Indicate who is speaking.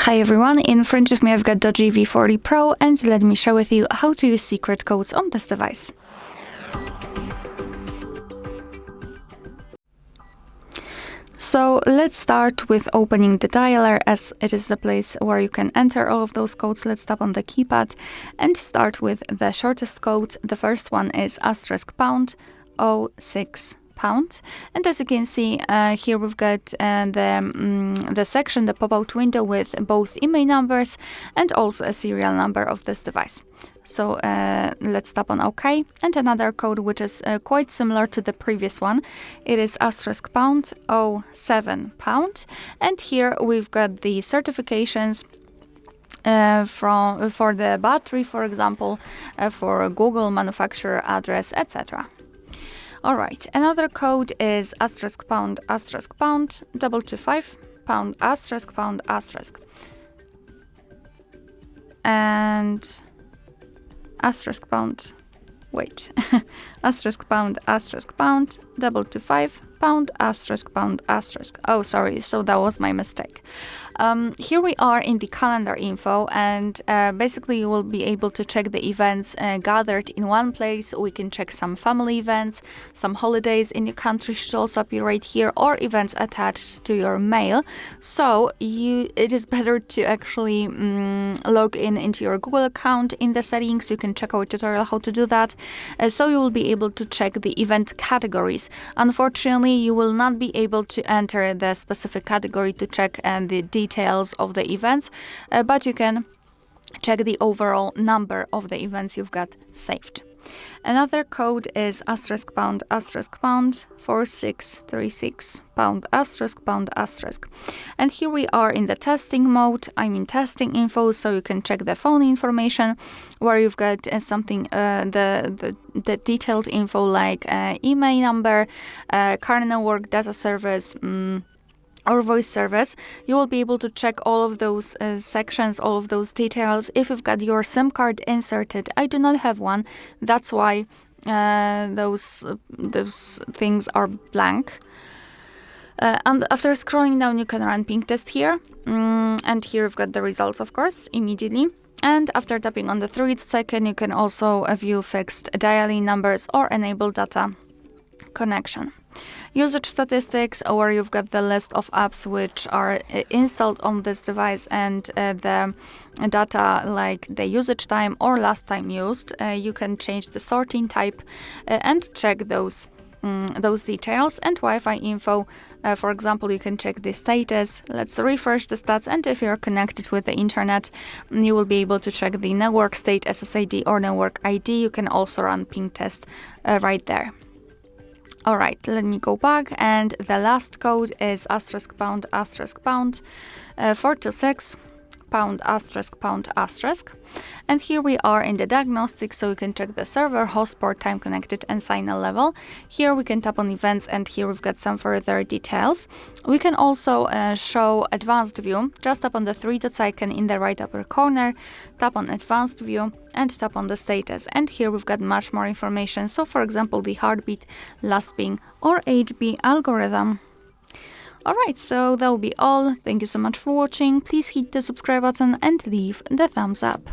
Speaker 1: Hi everyone, in front of me I've got DOOGEE V40 Pro and let me share with you how to use secret codes on this device. So let's start with opening the dialer, as it is the place where you can enter all of those codes. Let's tap on the keypad and start with the shortest code. The first one is *#06#. And as you can see, here we've got the section, the pop-out window with both IMEI numbers and also a serial number of this device. So let's tap on OK. And another code which is quite similar to the previous one. It is *#07#. And here we've got the certifications for the battery, for example, for Google, manufacturer address, etc. Alright, another code is *##225# and wait, *##225#. Oh, sorry, so that was my mistake. Here we are in the calendar info, and basically you will be able to check the events gathered in one place. We can check some family events, some holidays in your country should also appear right here, or events attached to your mail. So it is better to actually log into your Google account in the settings. You can check our tutorial how to do that. So you will be able to check the event categories. Unfortunately, you will not be able to enter the specific category to check the details of the events, but you can check the overall number of the events you've got saved. Another code is *##4636#*##. And here we are in the testing mode. I'm in testing info, so you can check the phone information where you've got something, the detailed info like email number, current network, data service, or voice service. You will be able to check all of those sections, all of those details if you've got your SIM card inserted. I do not have one, that's why those things are blank. And after scrolling down, you can run ping test here, and here you've got the results, of course, immediately. And after tapping on the 3rd icon, you can also view fixed dialing numbers or enable data connection. Usage statistics, where you've got the list of apps which are installed on this device and the data like the usage time or last time used. You can change the sorting type and check those details. And Wi-Fi info, for example, you can check the status. Let's refresh the stats, and if you're connected with the internet, you will be able to check the network state, SSID or network ID. You can also run ping test right there. Alright, let me go back, and the last code is *##426###. And here we are in the diagnostics, so we can check the server, host port, time connected, and signal level. Here we can tap on events, and here we've got some further details. We can also show advanced view. Just tap on the 3 dots icon in the right upper corner, tap on advanced view, and tap on the status. And here we've got much more information. So for example, the heartbeat, last ping, or HB algorithm. Alright, so that will be all. Thank you so much for watching. Please hit the subscribe button and leave the thumbs up.